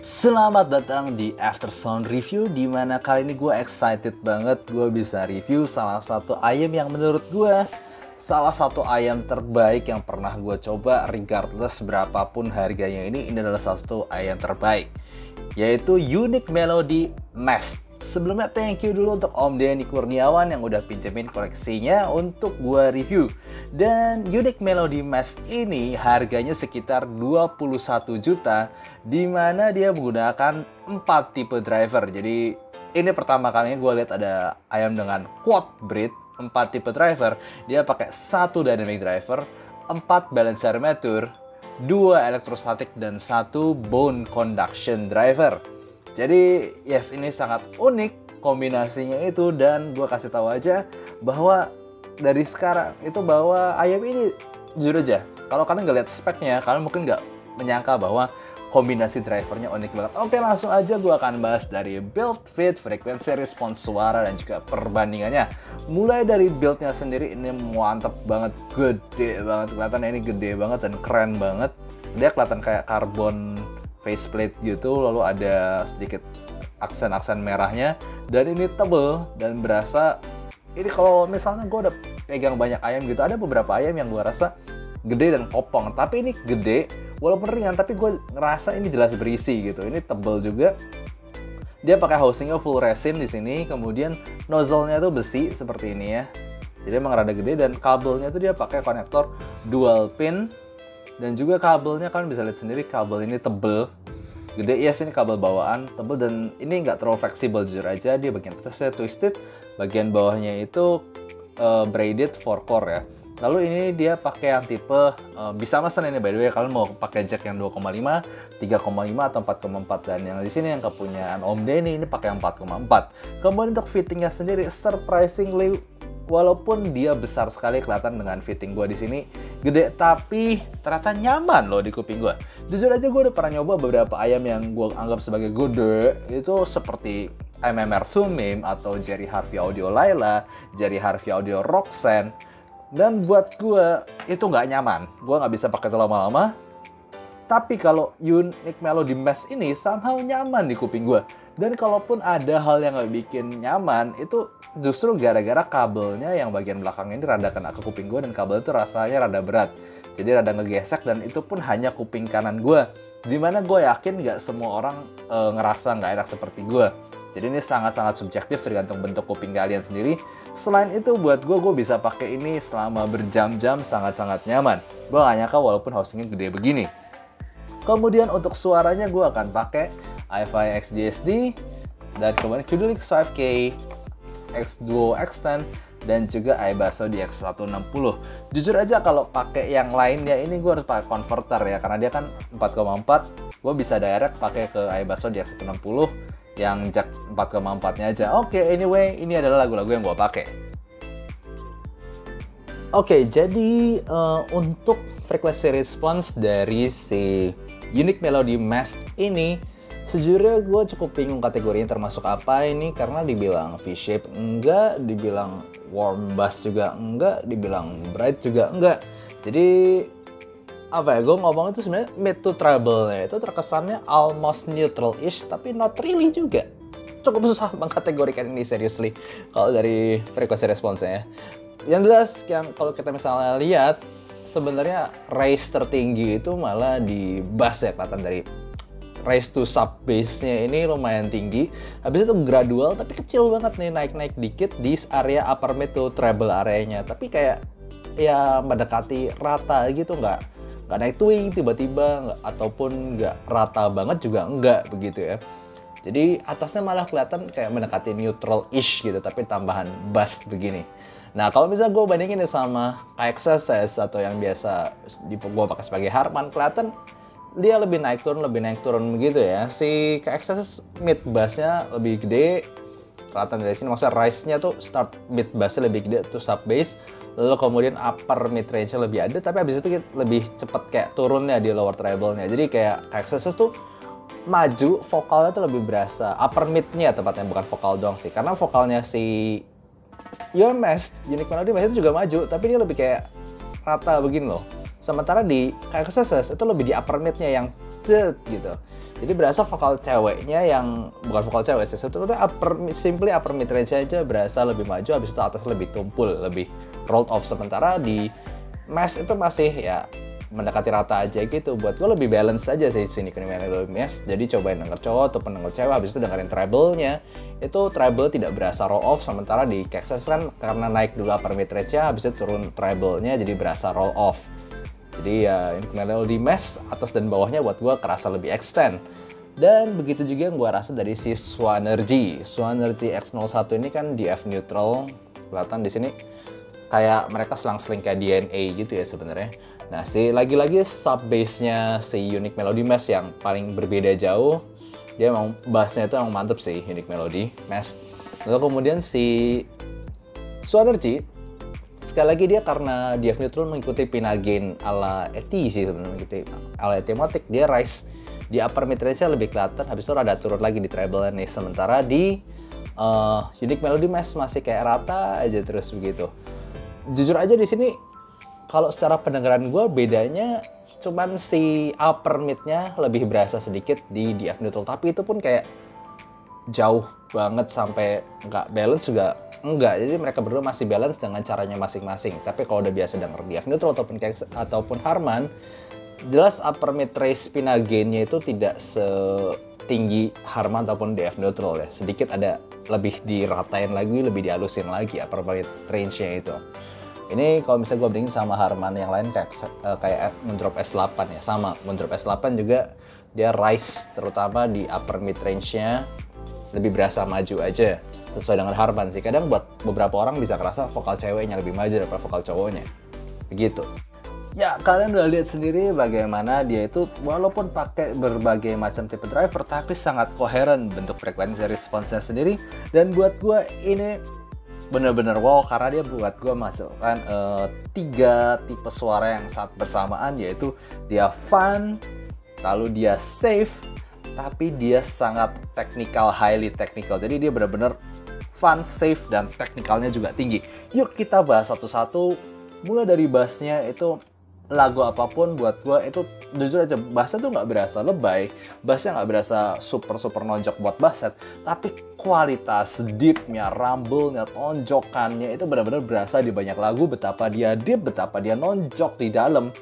Selamat datang di Aftersound Review, dimana kali ini gue excited banget gue bisa review salah satu ayam yang menurut gue salah satu ayam terbaik yang pernah gue coba, regardless berapapun harganya. Ini adalah salah satu ayam terbaik, yaitu Unique Melody Mask. Sebelumnya thank you dulu untuk Om Denny Kurniawan yang udah pinjemin koleksinya untuk gua review. Dan Unique Melody Mask ini harganya sekitar 21 juta, dimana dia menggunakan 4 tipe driver. Jadi ini pertama kalinya gue lihat ada ayam dengan quad breed 4 tipe driver. Dia pakai 1 dynamic driver, 4 balance armature, 2 elektrostatik, dan 1 bone conduction driver. Jadi yes, ini sangat unik kombinasinya itu, dan gue kasih tahu aja bahwa dari sekarang itu bahwa ayam ini jujur aja, kalau kalian nggak lihat speknya, kalian mungkin nggak menyangka bahwa kombinasi drivernya unik banget. Oke, langsung aja gue akan bahas dari build, fit, frekuensi, respons suara, dan juga perbandingannya. Mulai dari buildnya sendiri, ini mantep banget, gede banget, kelihatannya ini gede banget dan keren banget. Dia kelihatan kayak karbon faceplate gitu, lalu ada sedikit aksen-aksen merahnya, dan ini tebel dan berasa. Ini kalau misalnya gue udah pegang banyak ayam gitu, ada beberapa ayam yang gue rasa gede dan kopong, tapi ini gede walaupun ringan, tapi gue ngerasa ini jelas berisi gitu. Ini tebel juga. Dia pakai housingnya full resin di sini, kemudian nozzle-nya tuh besi seperti ini ya. Jadi emang rada gede, dan kabelnya tuh dia pakai konektor dual pin. Dan juga kabelnya kalian bisa lihat sendiri, kabel ini tebel, gede. Yes, ini kabel bawaan, tebel, dan ini nggak terlalu fleksibel jujur aja. Dia bagian atasnya twisted, bagian bawahnya itu braided 4 core ya. Lalu ini dia pakai yang tipe bisa mesen ini by the way, kalian mau pakai jack yang 2,5, 3,5 atau 4,4, dan yang di sini yang kepunyaan Om Denny ini pakai yang 4,4. Kemudian untuk fittingnya sendiri surprisingly, walaupun dia besar sekali kelihatan dengan fitting gue di sini gede, tapi ternyata nyaman loh di kuping gue. Jujur aja gue udah pernah nyoba beberapa ayam yang gue anggap sebagai gede, itu seperti MMR Sumim atau Jerry Harvey Audio Laila, Jerry Harvey Audio Roxanne, dan buat gue itu nggak nyaman. Gue nggak bisa pakai itu lama-lama. Tapi kalau Unique Melody Mask ini somehow nyaman di kuping gue. Dan kalaupun ada hal yang nggak bikin nyaman, itu justru gara-gara kabelnya yang bagian belakang ini rada kena ke kuping gue, dan kabel itu rasanya rada berat. Jadi rada ngegesek, dan itu pun hanya kuping kanan gue. Dimana gue yakin nggak semua orang ngerasa nggak enak seperti gue. Jadi ini sangat-sangat subjektif, tergantung bentuk kuping kalian sendiri. Selain itu buat gue bisa pakai ini selama berjam-jam, sangat-sangat nyaman. Gue nggak nyangka walaupun housingnya gede begini. Kemudian untuk suaranya gue akan pakai iFi XDSD, dan kemudian QDLX 5K, X-Duo X10, dan juga iBasso di X160. Jujur aja kalau pakai yang lainnya ini gue harus pakai converter ya, karena dia kan 4,4. Gue bisa direct pakai ke iBasso di X160 yang jack 4,4-nya aja. Oke, anyway, ini adalah lagu-lagu yang gue pakai. Oke, jadi untuk frekuensi respons dari si Unique Melody Mask ini, sejujurnya gue cukup bingung kategorinya termasuk apa ini, karena dibilang V-shape enggak, dibilang warm bass juga enggak, dibilang bright juga enggak. Jadi apa ya, gue ngomong itu sebenarnya mid to treble-nya itu terkesannya almost neutral-ish, tapi not really juga. Cukup susah mengkategorikan ini seriously kalau dari frekuensi responsnya ya. Yang jelas, yang kalau kita misalnya lihat, sebenarnya raise tertinggi itu malah di bass ya, kelihatan dari raise to sub bass-nya ini lumayan tinggi. Habis itu gradual tapi kecil banget nih, naik-naik dikit di area upper mid to treble areanya. Tapi kayak ya mendekati rata gitu, nggak naik twing tiba-tiba, ataupun nggak rata banget juga enggak begitu ya. Jadi atasnya malah kelihatan kayak mendekati neutral-ish gitu, tapi tambahan bass begini. Nah, kalau misalnya gue bandingin sama KXSS atau yang biasa gue pakai sebagai Harman, kelihatan dia lebih naik turun begitu ya. Si KXSS mid bassnya lebih gede, kelihatan dari sini, maksudnya rise-nya tuh start mid bassnya lebih gede tuh sub bass, lalu kemudian upper mid range-nya lebih ada, tapi habis itu lebih cepet kayak turunnya di lower treble-nya. Jadi kayak KXSS tuh maju, vokalnya tuh lebih berasa, upper mid-nya tepatnya, bukan vokal doang sih, karena vokalnya si Unique Melody Mask itu juga maju, tapi dia lebih kayak rata begini loh. Sementara di KXSS itu lebih di upper mid-nya yang cet gitu. Jadi berasa vokal ceweknya yang bukan vokal cewek sih, sebetulnya simply upper mid range aja berasa lebih maju, habis itu atas lebih tumpul, lebih rolled off. Sementara di mass itu masih ya mendekati rata aja gitu. Buat gue lebih balance aja sih sini Melody Mass. Jadi cobain denger cowok ataupun denger cewek, habis itu dengerin treble-nya. Itu treble tidak berasa roll off, sementara di Kexas kan karena naik dulu upper mid range-nya, habis itu turun treble-nya jadi berasa roll off. Jadi ya ini Melody Mass atas dan bawahnya buat gue kerasa lebih extend. Dan begitu juga yang gue rasa dari si Swanergy. Swanergy X01 ini kan di F neutral, kelihatan di sini kayak mereka selang-seling kayak DNA gitu ya sebenarnya. Nah, lagi-lagi sub bass-nya si Unique Melody Mass yang paling berbeda jauh. Dia emang bass-nya itu emang mantep sih, Unique Melody Mass. Lalu kemudian si Swanergy, sekali lagi dia karena di F neutral mengikuti pinna gain ala ET sih sebenarnya, mengikuti ala Etematic, dia rise di upper mid range-nya lebih kelihatan, habis itu rada turun lagi di treble nih. Sementara di Unique Melody Mass masih kayak rata aja terus begitu. Jujur aja di sini kalau secara pendengaran gue bedanya cuman si upper mid-nya lebih berasa sedikit di F neutral, tapi itu pun kayak jauh banget sampai nggak balance juga enggak. Jadi mereka berdua masih balance dengan caranya masing-masing. Tapi kalau udah biasa denger di F neutral ataupun Harman, jelas upper mid range pinna gain-nya itu tidak setinggi Harman ataupun di F neutral ya. Sedikit ada lebih diratain lagi, lebih dihalusin lagi upper mid range-nya itu. Ini kalau misalnya gue bandingin sama Harman yang lain kayak Moondrop S8 ya, sama Moondrop S8 juga dia rise terutama di upper mid range-nya lebih berasa maju aja sesuai dengan Harman sih. Kadang buat beberapa orang bisa kerasa vokal ceweknya lebih maju daripada vokal cowoknya. Begitu. Ya, kalian udah lihat sendiri bagaimana dia itu walaupun pakai berbagai macam tipe driver tapi sangat koheren bentuk frekuensi responsnya sendiri. Dan buat gue ini bener-bener wow karena dia buat gue masukkan 3 tipe suara yang saat bersamaan, yaitu dia fun, lalu dia safe, tapi dia sangat technical, highly technical. Jadi dia bener-bener fun, safe, dan teknikalnya juga tinggi. Yuk kita bahas satu-satu. Mulai dari bassnya itu, lagu apapun buat gue itu jujur aja bassnya tuh nggak berasa lebay, bassnya nggak berasa super nonjok buat basset, tapi kualitas deepnya, rumble-nya, tonjokannya itu benar-benar berasa di banyak lagu betapa dia deep, betapa dia nonjok di dalam,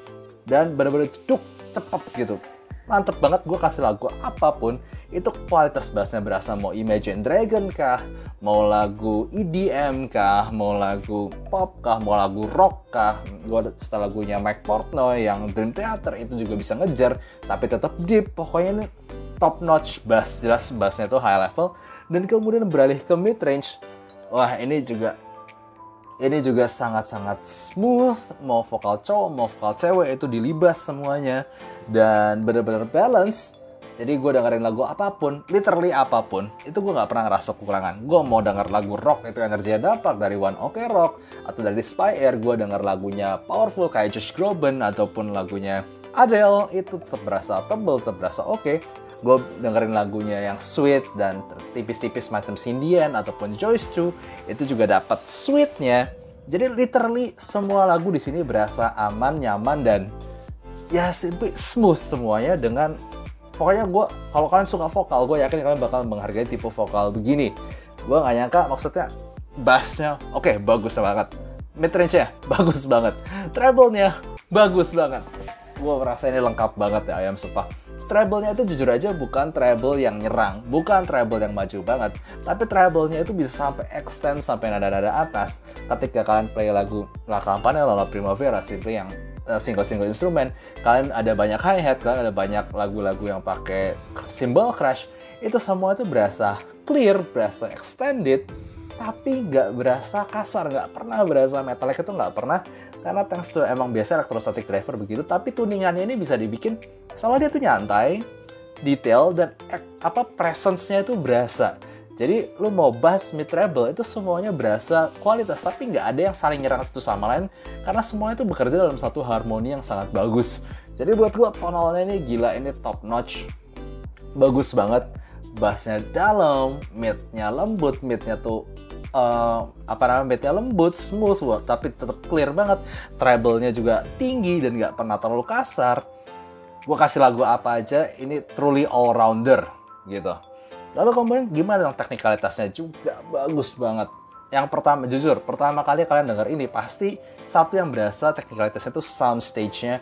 dan benar-benar ceduk cepet gitu. Mantep banget. Gue kasih lagu apapun itu kualitas bassnya berasa, mau Imagine Dragon kah, mau lagu EDM kah, mau lagu pop kah, mau lagu rock kah. Gue setelah lagunya Mike Portnoy yang Dream Theater itu juga bisa ngejar tapi tetap deep. Pokoknya ini top notch bass, jelas bassnya tuh high level. Dan kemudian beralih ke mid range, wah ini juga sangat-sangat smooth, mau vokal cowok, mau vokal cewek itu dilibas semuanya, dan bener-bener balance. Jadi gue dengerin lagu apapun, literally apapun, itu gue nggak pernah ngerasa kekurangan. Gue mau denger lagu rock, itu energinya dapat dari One Ok Rock, atau dari Spy Air, gue denger lagunya powerful kayak Josh Groban, ataupun lagunya Adele, itu tetap berasa tebel, tetap berasa oke. Gue dengerin lagunya yang sweet dan tipis-tipis macam Cindian ataupun Joyce Chu, itu juga dapat sweetnya. Jadi literally semua lagu di sini berasa aman, nyaman, dan ya simply smooth semuanya. Dengan pokoknya gue, kalau kalian suka vokal, gue yakin kalian bakal menghargai tipe vokal begini. Gue nggak nyangka, maksudnya bassnya oke, bagus banget, mid range-nya bagus banget, treble-nya bagus banget. Gue merasa ini lengkap banget ya ayam sepah. Treble-nya itu jujur aja bukan treble yang nyerang, bukan treble yang maju banget, tapi treble-nya itu bisa sampai extend sampai nada-nada atas. Ketika kalian play lagu La Campanella, La Primavera, simply yang single instrumen, kalian ada banyak hi-hat, kalian ada banyak lagu-lagu yang pakai cymbal crash, itu semua itu berasa clear, berasa extended, tapi nggak berasa kasar, nggak pernah berasa metallic, itu nggak pernah. Karena thanks to emang biasa electrostatic driver begitu, tapi tuningannya ini bisa dibikin soalnya dia tuh nyantai, detail, dan presence-nya itu berasa. Jadi lu mau bass, mid, treble itu semuanya berasa kualitas, tapi nggak ada yang saling nyerang satu sama lain karena semuanya itu bekerja dalam satu harmoni yang sangat bagus. Jadi buat gua tonalnya ini gila, ini top notch, bagus banget. Bassnya dalam, mid-nya lembut, mid-nya tuh mid-nya lembut, smooth, tapi tetap clear banget. Treble-nya juga tinggi dan nggak pernah terlalu kasar. gue kasih lagu apa aja, ini truly all rounder gitu. Lalu kemudian gimana dong teknikalitasnya, juga bagus banget. Yang pertama, jujur, pertama kali kalian denger ini pasti satu yang berasa teknikalitasnya itu sound stage-nya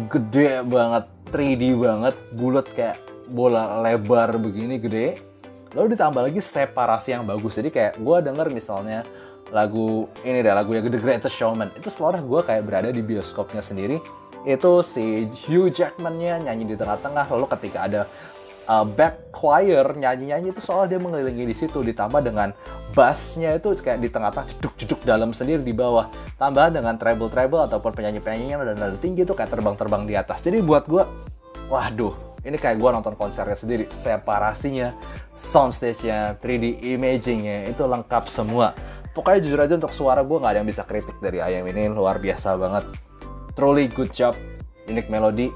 gede banget, 3D banget, bulat kayak bola lebar begini gede. Lalu ditambah lagi separasi yang bagus. Jadi kayak gue denger misalnya lagu ini deh, lagu yang The Greatest Showman, itu seolah gue kayak berada di bioskopnya sendiri. Itu si Hugh Jackman-nya nyanyi di tengah-tengah, lalu ketika ada back choir nyanyi-nyanyi itu soal dia mengelilingi di situ, ditambah dengan bassnya itu kayak di tengah-tengah jeduk-jeduk dalam sendiri di bawah, tambah dengan treble ataupun penyanyi-penyanyi yang nada tinggi itu kayak terbang-terbang di atas. Jadi buat gue, waduh, ini kayak gue nonton konsernya sendiri. Separasinya, soundstage-nya, 3D imaging-nya itu lengkap semua. Pokoknya jujur aja untuk suara gue nggak ada yang bisa kritik dari IAM ini, luar biasa banget. Truly good job, Unique Melody.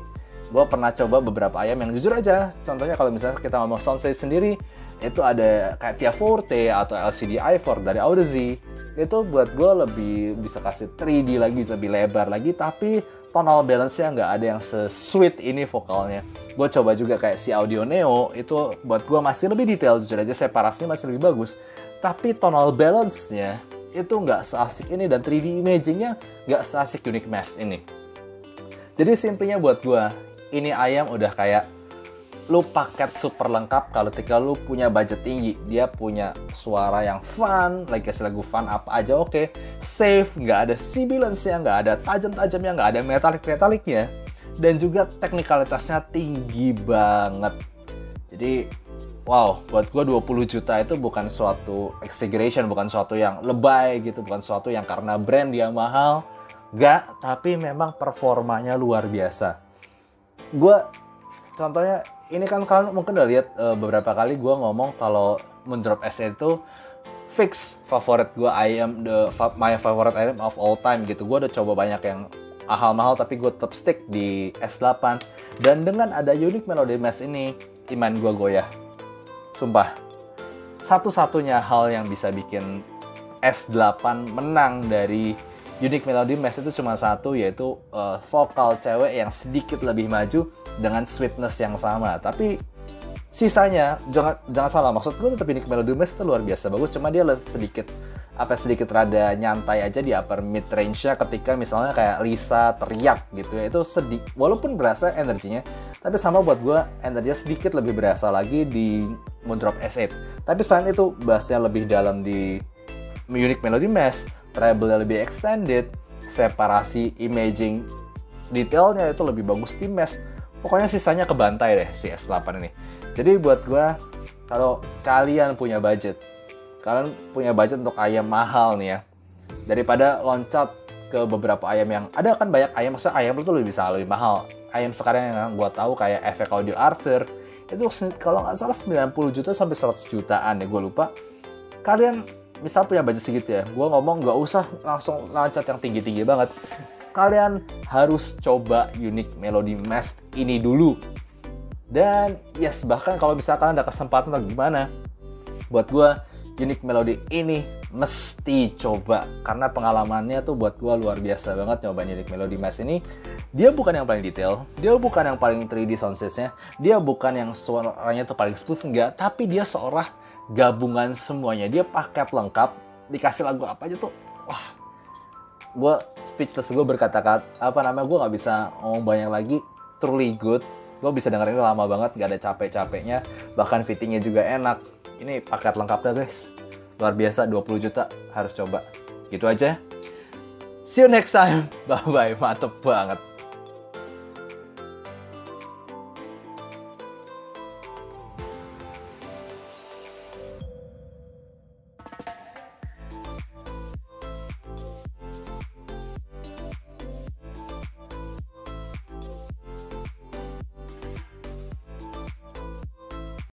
Gue pernah coba beberapa IAM yang jujur aja, contohnya kalau misalnya kita ngomong soundstage sendiri, itu ada kayak Tia Forte atau LCD i4 dari Audeze. Itu buat gue lebih bisa kasih 3D lagi, lebih lebar lagi, tapi tonal balance-nya nggak ada yang se-sweet ini vokalnya. Gue coba juga kayak si Audio Neo, itu buat gue masih lebih detail, jujur aja separasinya masih lebih bagus. Tapi tonal balance-nya itu nggak seasik ini, dan 3D imaging-nya nggak seasik Unique Mask ini. Jadi simpelnya buat gue, ini IAM udah kayak lu paket super lengkap kalau ketika lu punya budget tinggi. Dia punya suara yang fun, like lagu fun apa aja oke. Safe, nggak ada sibilance-nya, nggak ada tajam-tajamnya, nggak ada metalik-metaliknya. Dan juga teknikalitasnya tinggi banget. Jadi, wow, buat gue 20 juta itu bukan suatu exaggeration, bukan suatu yang lebay gitu, bukan suatu yang karena brand dia mahal. Nggak, tapi memang performanya luar biasa. Gue, contohnya, ini kan kalian mungkin udah lihat beberapa kali gue ngomong kalau Moondrop S8 itu fix favorit gue, my favorite item of all time gitu. Gue udah coba banyak yang mahal-mahal, tapi gue tetap stick di S8. Dan dengan ada Unique Melody Mask ini, iman gue goyah. Sumpah, satu-satunya hal yang bisa bikin S8 menang dari Unique Melody Mask itu cuma satu, yaitu vokal cewek yang sedikit lebih maju dengan sweetness yang sama. Tapi sisanya, jangan salah, maksud gue tetap Unique Melody Mask itu luar biasa bagus, cuma dia sedikit rada nyantai aja di upper mid range-nya ketika misalnya kayak Lisa teriak gitu ya. Itu sedih, walaupun berasa energinya, tapi sama buat gue energinya sedikit lebih berasa lagi di Moondrop S8. Tapi selain itu, bassnya lebih dalam di Unique Melody Mask, treble-nya lebih extended, separasi imaging detailnya itu lebih bagus di Mask. Pokoknya sisanya kebantai deh si S8 ini. Jadi buat gue, kalau kalian punya budget untuk IAM mahal nih ya, daripada loncat ke beberapa IAM yang ada, kan banyak IAM, maksudnya IAM itu lebih mahal. IAM sekarang yang gue tahu kayak Effect Audio Arthur, itu kalau nggak salah 90 juta sampai 100 jutaan ya, gue lupa. Kalian misal punya budget segitu ya, gue ngomong nggak usah langsung loncat yang tinggi-tinggi banget. Kalian harus coba Unique Melody Mask ini dulu. Dan yes, bahkan kalau misalkan ada kesempatan atau gimana, buat gue Unique Melody ini mesti coba. Karena pengalamannya tuh buat gue luar biasa banget nyobain Unique Melody Mask ini. Dia bukan yang paling detail, dia bukan yang paling 3D soundstage-nya, dia bukan yang suaranya tuh paling smooth, enggak. Tapi dia seorang gabungan semuanya, dia paket lengkap, dikasih lagu apa aja tuh, wah, gue speechless, gue berkata-kata, gue nggak bisa ngomong banyak lagi. Truly good, gue bisa dengerin ini lama banget, gak ada capek-capeknya, bahkan fittingnya juga enak. Ini paket lengkapnya guys, luar biasa, 20 juta, harus coba. Gitu aja, see you next time, bye-bye, mantep banget.